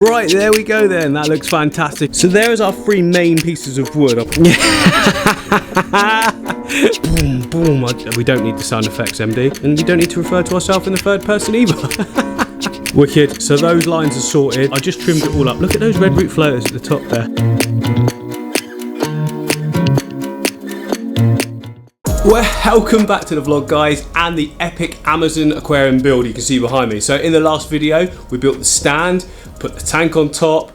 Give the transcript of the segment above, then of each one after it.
Right, there we go then, that looks fantastic. So there is our three main pieces of wood. Boom, boom. We don't need the sound effects, MD. And we don't need to refer to ourselves in the third person either. Wicked. So those lines are sorted. I just trimmed it all up. Look at those red root floaters at the top there. Welcome back to the vlog, guys, and the epic Amazon aquarium build you can see behind me. So in the last video, we built the stand, put the tank on top.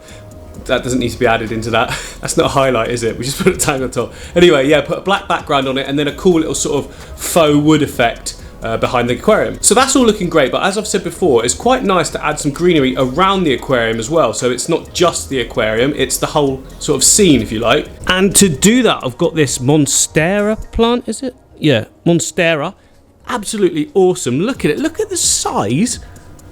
That doesn't need to be added into that. That's not a highlight, is it? We just put a tank on top. Anyway, yeah, put a black background on it and then a cool little sort of faux wood effect behind the aquarium. So that's all looking great, but as I've said before, it's quite nice to add some greenery around the aquarium as well. So it's not just the aquarium, it's the whole sort of scene, if you like. And to do that, I've got this Monstera plant, is it? Yeah, Monstera. Absolutely awesome. Look at it. Look at the size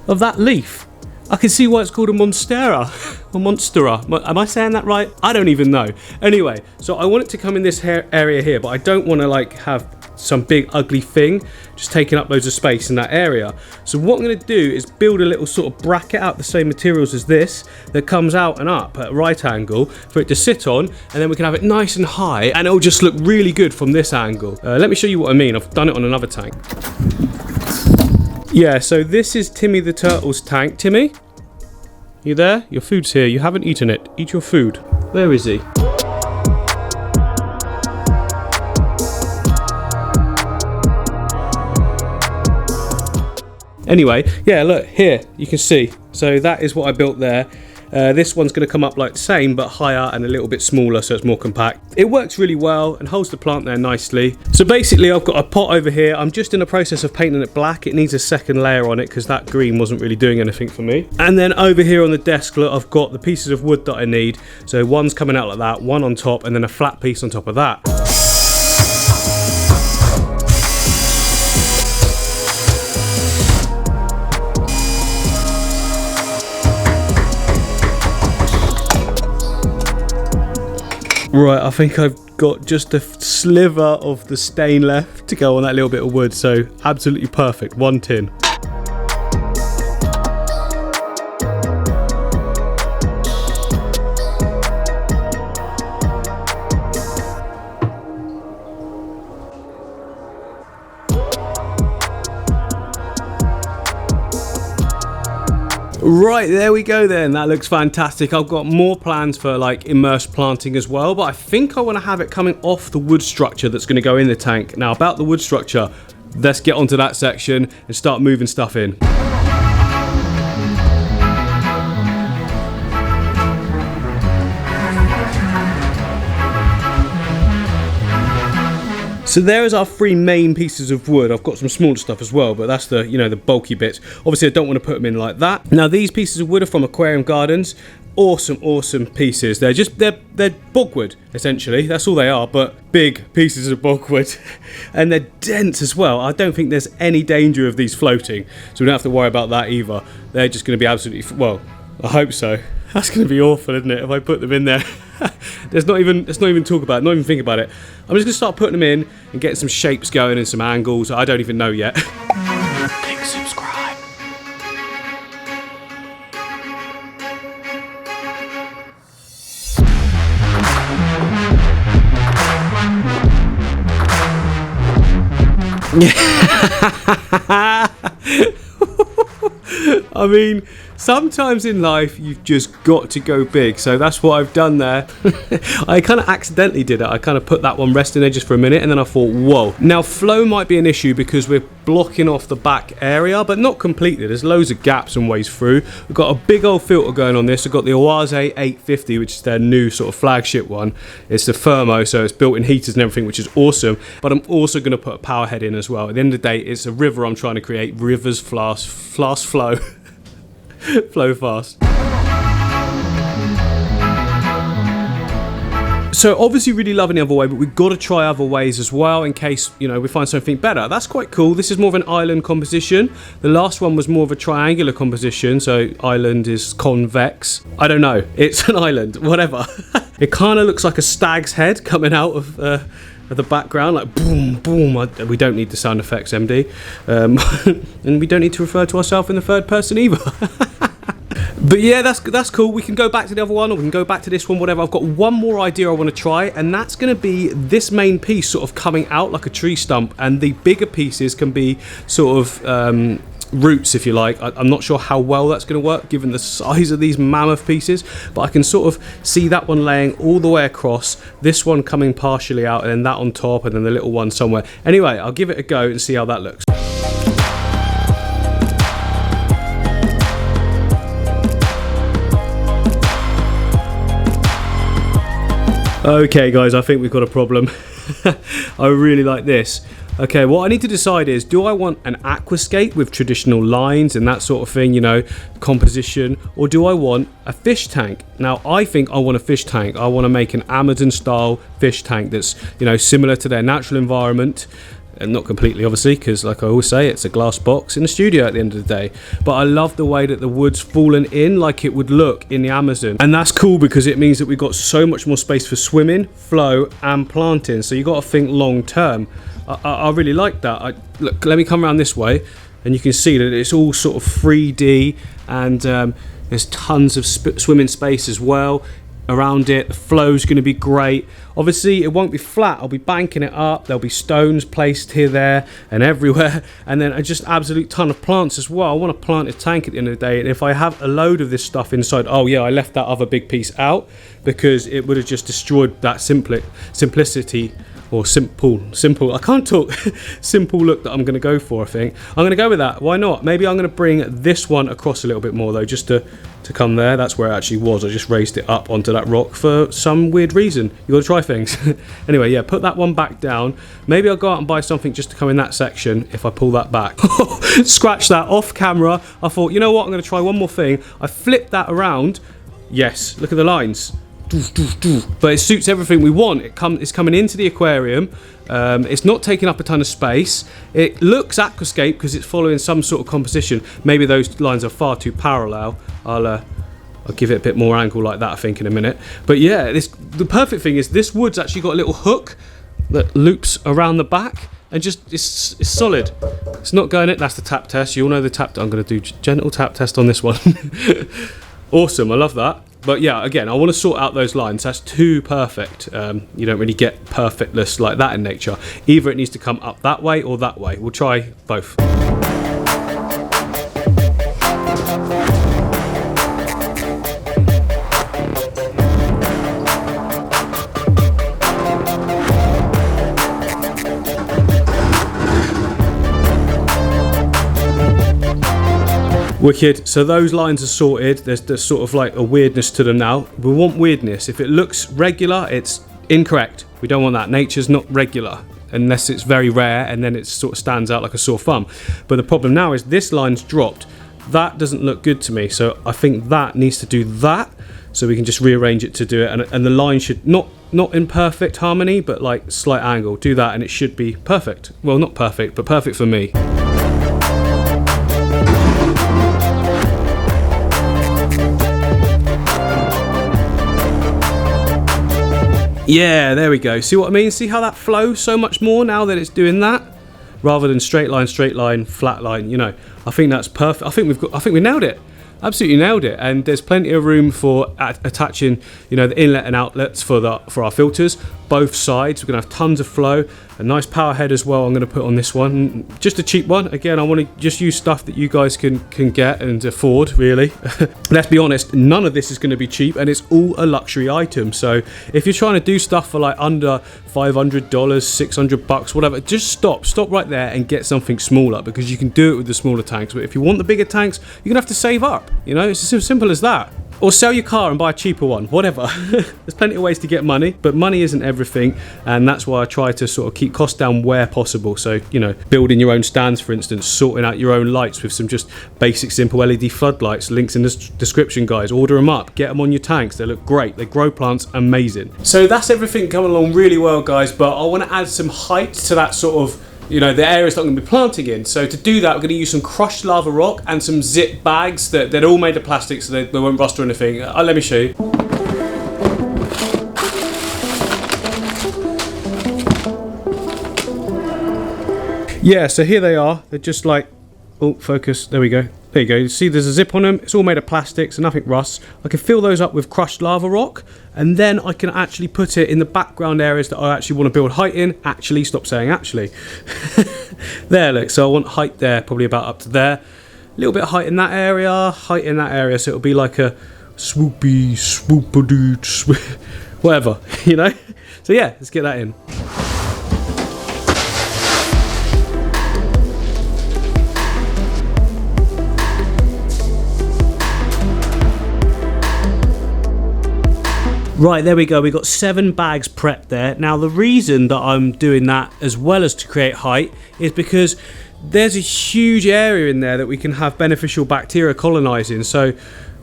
of that leaf. I can see why it's called a Monstera or Monstera. Am I saying that right? I don't even know. Anyway, so I want it to come in this area here, but I don't want to like have some big ugly thing just taking up loads of space in that area. So what I'm going to do is build a little sort of bracket out the same materials as this that comes out and up at a right angle for it to sit on, and then we can have it nice and high and it'll just look really good from this angle. Let me show you what I mean. I've done it on another tank. Yeah, so this is Timmy the Turtle's tank. Timmy, you there? Your food's here. You haven't eaten it. Eat your food. Where is he? Anyway, yeah, look, here, you can see. So that is what I built there. This one's going to come up like the same, but higher and a little bit smaller, so it's more compact. It works really well and holds the plant there nicely. So basically, I've got a pot over here. I'm just in the process of painting it black. It needs a second layer on it because that green wasn't really doing anything for me. And then over here on the desk, look, I've got the pieces of wood that I need. So one's coming out like that, one on top, and then a flat piece on top of that. Right, I think I've got just a sliver of the stain left to go on that little bit of wood, so absolutely perfect, one tin. Right, there we go then, that looks fantastic. I've got more plans for like immersed planting as well, but I think I want to have it coming off the wood structure that's going to go in the tank. Now about the wood structure, let's get onto that section and start moving stuff in. So there is our three main pieces of wood. I've got some smaller stuff as well, but that's the, you know, the bulky bits. Obviously I don't want to put them in like that. Now these pieces of wood are from Aquarium Gardens. Awesome pieces. They're bogwood essentially. That's all they are, but big pieces of bogwood. And they're dense as well. I don't think there's any danger of these floating, so we don't have to worry about that either. They're just going to be absolutely, well, I hope so. That's going to be awful, isn't it, if I put them in there? Let's not even talk about it, not even think about it. I'm just going to start putting them in and getting some shapes going and some angles. I don't even know yet. Click subscribe. I mean, sometimes in life you've just got to go big, so that's what I've done there. I kind of accidentally did it. I kind of put that one resting there just for a minute and then I thought, whoa. Now flow might be an issue because we're blocking off the back area, but not completely. There's loads of gaps and ways through. We've got a big old filter going on this. We've got the 𝗯𝘂𝘀𝗶𝗲𝗀𝗀, which is their new sort of flagship one. It's the thermo, so it's built in heaters and everything, which is awesome. But I'm also going to put a power head in as well. At the end of the day, it's a river I'm trying to create. Rivers flow. Flow fast. So obviously really loving the other way, but we've got to try other ways as well in case, you know, we find something better. That's quite cool. This is more of an island composition. The last one was more of a triangular composition, so island is convex. I don't know. It's an island, whatever. It kind of looks like a stag's head coming out of the background, like boom, boom. We don't need the sound effects, MD. And we don't need to refer to ourselves in the third person either. But yeah, that's cool. We can go back to the other one, or we can go back to this one, whatever. I've got one more idea I want to try, and that's going to be this main piece sort of coming out like a tree stump, and the bigger pieces can be sort of roots, if you like. I'm not sure how well that's going to work given the size of these mammoth pieces, but I can sort of see that one laying all the way across, this one coming partially out, and then that on top, and then the little one somewhere. Anyway, I'll give it a go and see how that looks. Okay guys, I think we've got a problem. I really like this. Okay, what I need to decide is, do I want an aquascape with traditional lines and that sort of thing, you know, composition, or do I want a fish tank? Now, I think I want a fish tank. I want to make an Amazon style fish tank that's, you know, similar to their natural environment. And not completely, obviously, because like I always say, it's a glass box in the studio at the end of the day. But I love the way that the wood's fallen in like it would look in the Amazon. And that's cool because it means that we've got so much more space for swimming, flow, and planting. So you got to think long term. I really like that. Look, let me come around this way, and you can see that it's all sort of 3D, and there's tons of swimming space as well around it. The flow's going to be great. Obviously it won't be flat, I'll be banking it up, there'll be stones placed here, there and everywhere, and then a just absolute ton of plants as well. I want to plant a tank at the end of the day, and if I have a load of this stuff inside, oh yeah, I left that other big piece out because it would have just destroyed that simplicity, or simple, I can't talk, simple look that I'm going to go for. I think I'm going to go with that. Why not? Maybe I'm going to bring this one across a little bit more though, just to come there. That's where it actually was. I just raised it up onto that rock for some weird reason. You got to try things. Anyway, yeah, put that one back down. Maybe I'll go out and buy something just to come in that section if I pull that back. Scratch that off camera. I thought, you know what, I'm going to try one more thing. I flipped that around. Yes, look at the lines. But it suits everything we want. It's coming into the aquarium. It's not taking up a ton of space. It looks aquascape because it's following some sort of composition. Maybe those lines are far too parallel. I'll give it a bit more angle like that, I think, in a minute. But yeah, the perfect thing is this wood's actually got a little hook that loops around the back, and just it's solid. It's not going it. That's the tap test. You all know the tap. I'm going to do gentle tap test on this one. Awesome, I love that. But yeah, again, I want to sort out those lines. That's too perfect. You don't really get perfectness like that in nature. Either it needs to come up that way or that way. We'll try both. Wicked. So those lines are sorted. There's sort of like a weirdness to them now. We want weirdness. If it looks regular, it's incorrect. We don't want that. Nature's not regular unless it's very rare, and then it sort of stands out like a sore thumb. But the problem now is this line's dropped. That doesn't look good to me. So I think that needs to do that. So we can just rearrange it to do it. And the line should not in perfect harmony, but like slight angle. Do that and it should be perfect. Well, not perfect, but perfect for me. Yeah, there we go. See what I mean? See how that flows so much more now that it's doing that, rather than straight line, flat line. You know, I think that's perfect. I think we nailed it. Absolutely nailed it. And there's plenty of room for attaching, you know, the inlet and outlets for our filters. Both sides. We're gonna have tons of flow. A nice power head as well. I'm gonna put on this one. Just a cheap one. Again, I want to just use stuff that you guys can get and afford. Really. Let's be honest. None of this is going to be cheap, and it's all a luxury item. So if you're trying to do stuff for like under $500, $600, whatever, just stop right there and get something smaller, because you can do it with the smaller tanks. But if you want the bigger tanks, you're gonna have to save up. You know, it's as simple as that. Or sell your car and buy a cheaper one, whatever. There's plenty of ways to get money, but money isn't everything, and that's why I try to sort of keep costs down where possible. So, you know, building your own stands, for instance, sorting out your own lights with some just basic simple LED floodlights. Links in the description, guys. Order them up, get them on your tanks. They look great. They grow plants amazing. So that's everything coming along really well, guys, but I want to add some height to that sort of, you know, the areas that I'm going to be planting in. So to do that, we're going to use some crushed lava rock and some zip bags they're all made of plastic, so they won't rust or anything. Let me show you. Yeah, so here they are. They're just like, oh, focus, there we go. There you go, you see there's a zip on them, it's all made of plastic, so nothing rusts. I can fill those up with crushed lava rock, and then I can actually put it in the background areas that I actually want to build height in. Actually, stop saying actually. There, look, so I want height there, probably about up to there. A little bit of height in that area, so it'll be like a swoopy, swoopadoo, whatever, you know? So yeah, let's get that in. Right, there we go, we got 7 bags prepped there. Now the reason that I'm doing that as well as to create height is because there's a huge area in there that we can have beneficial bacteria colonising. So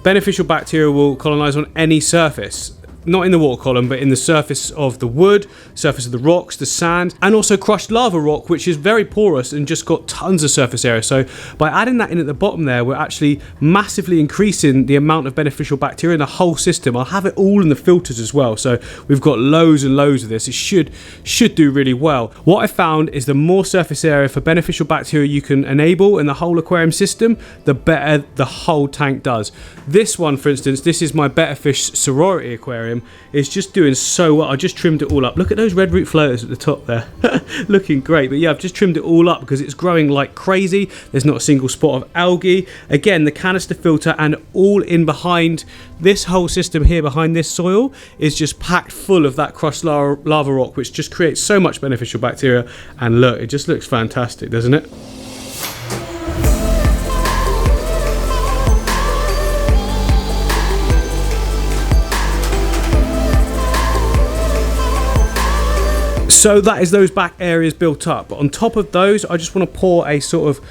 beneficial bacteria will colonise on any surface. Not in the water column, but in the surface of the wood, surface of the rocks, the sand, and also crushed lava rock, which is very porous and just got tons of surface area. So by adding that in at the bottom there, we're actually massively increasing the amount of beneficial bacteria in the whole system. I'll have it all in the filters as well. So we've got loads and loads of this. It should do really well. What I found is the more surface area for beneficial bacteria you can enable in the whole aquarium system, the better the whole tank does. This one, for instance, this is my Better Fish sorority aquarium. It's just doing so well. I just trimmed it all up. Look at those red root floaters at the top there. Looking great. But yeah, I've just trimmed it all up because it's growing like crazy. There's not a single spot of algae. Again, the canister filter and all in behind this whole system here, behind this soil, is just packed full of that crushed lava rock, which just creates so much beneficial bacteria. And look, it just looks fantastic, doesn't it? So that is those back areas built up. But on top of those, I just want to pour a sort of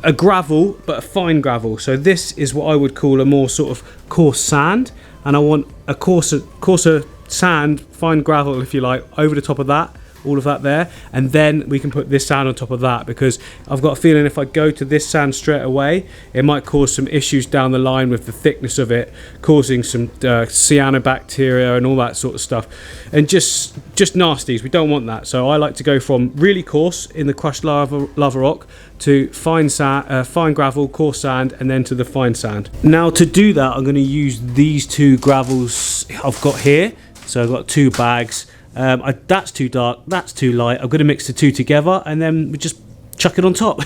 a gravel, but a fine gravel. So this is what I would call a more sort of coarse sand, and I want a coarser sand, fine gravel if you like, over the top of that. All of that there, and then we can put this sand on top of that, because I've got a feeling if I go to this sand straight away, it might cause some issues down the line with the thickness of it, causing some cyanobacteria and all that sort of stuff, and just nasties. We don't want that. So I like to go from really coarse in the crushed lava rock to fine sand, fine gravel, coarse sand, and then to the fine sand. Now to do that, I'm going to use these 2 gravels I've got here. So I've got 2 bags. That's too dark, that's too light. I'm going to mix the 2 together and then we just chuck it on top.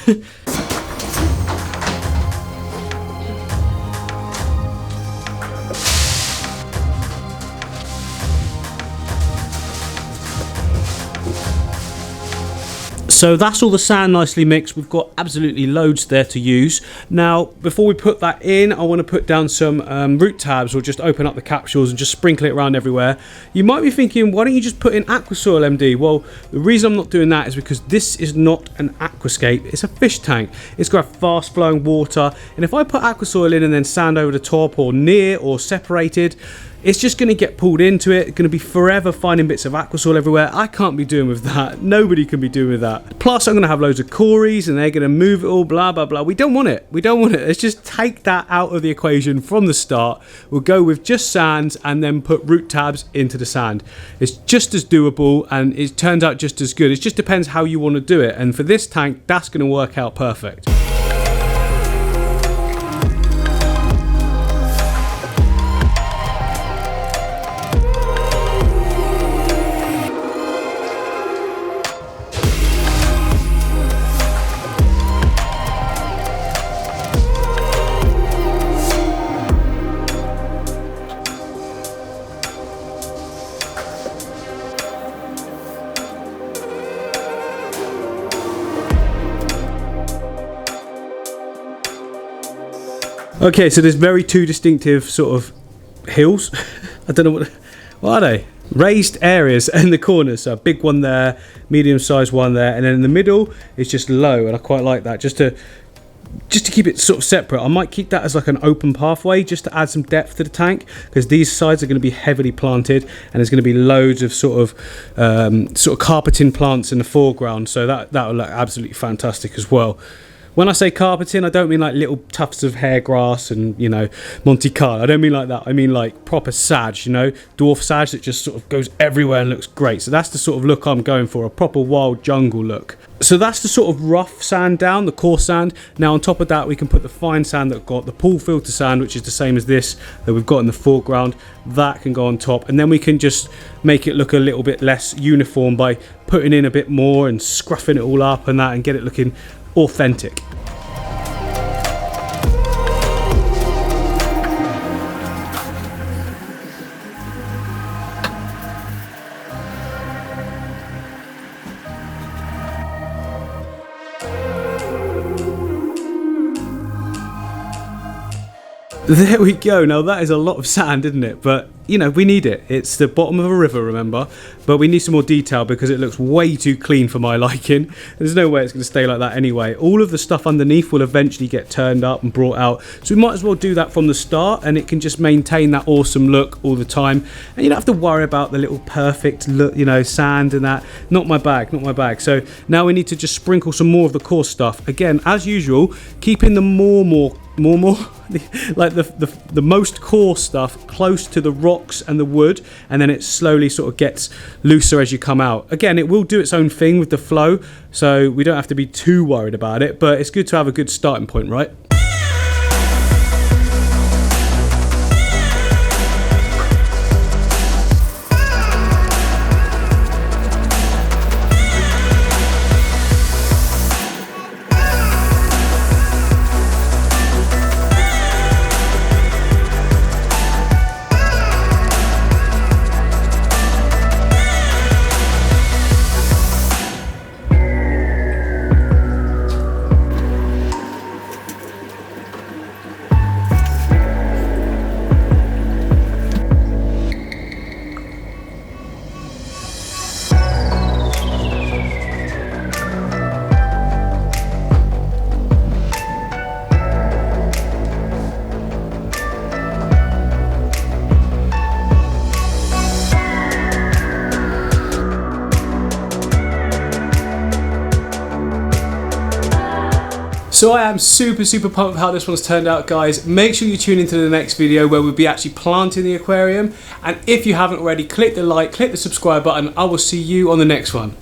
So that's all the sand nicely mixed. We've got absolutely loads there to use. Now, before we put that in, I want to put down some root tabs, or just open up the capsules and just sprinkle it around everywhere. You might be thinking, why don't you just put in Aquasoil MD? Well, the reason I'm not doing that is because this is not an aquascape, it's a fish tank. It's got fast flowing water, and if I put Aquasoil in and then sand over the top, or near, or separated, it's just going to get pulled into it. It's going to be forever finding bits of Aquasoil everywhere. I can't be doing with that. Nobody can be doing with that. Plus, I'm going to have loads of cories and they're going to move it all, blah, blah, blah. We don't want it. We don't want it. Let's just take that out of the equation from the start. We'll go with just sands and then put root tabs into the sand. It's just as doable and it turns out just as good. It just depends how you want to do it. And for this tank, that's going to work out perfect. Okay, so there's very 2 distinctive sort of hills. I don't know what are they? Raised areas in the corners. So a big one there, medium-sized one there, and then in the middle it's just low, and I quite like that. Just to keep it sort of separate. I might keep that as like an open pathway just to add some depth to the tank, because these sides are going to be heavily planted and there's going to be loads of sort of carpeting plants in the foreground, so that will look absolutely fantastic as well. When I say carpeting, I don't mean like little tufts of hair grass and, you know, Monte Carlo. I don't mean like that. I mean like proper sage, you know, dwarf sage that just sort of goes everywhere and looks great. So that's the sort of look I'm going for, a proper wild jungle look. So that's the sort of rough sand down, the coarse sand. Now on top of that, we can put the fine sand that got the pool filter sand, which is the same as this that we've got in the foreground. That can go on top, and then we can just make it look a little bit less uniform by putting in a bit more and scruffing it all up and that, and get it looking authentic. There we go. Now that is a lot of sand, isn't it? But you know, we need it. It's the bottom of a river, remember? But we need some more detail because it looks way too clean for my liking. There's no way it's going to stay like that anyway. All of the stuff underneath will eventually get turned up and brought out. So we might as well do that from the start, and it can just maintain that awesome look all the time. And you don't have to worry about the little perfect look, you know, sand and that. Not my bag, not my bag. So now we need to just sprinkle some more of the coarse stuff. Again, as usual, keeping the more like the most coarse stuff close to the rocks and the wood, and then it slowly sort of gets looser as you come out. Again, it will do its own thing with the flow, so we don't have to be too worried about it, but it's good to have a good starting point, right? So I am super pumped with how this one's turned out, guys. Make sure you tune into the next video where we'll be actually planting the aquarium. And if you haven't already, click the like, click the subscribe button. I will see you on the next one.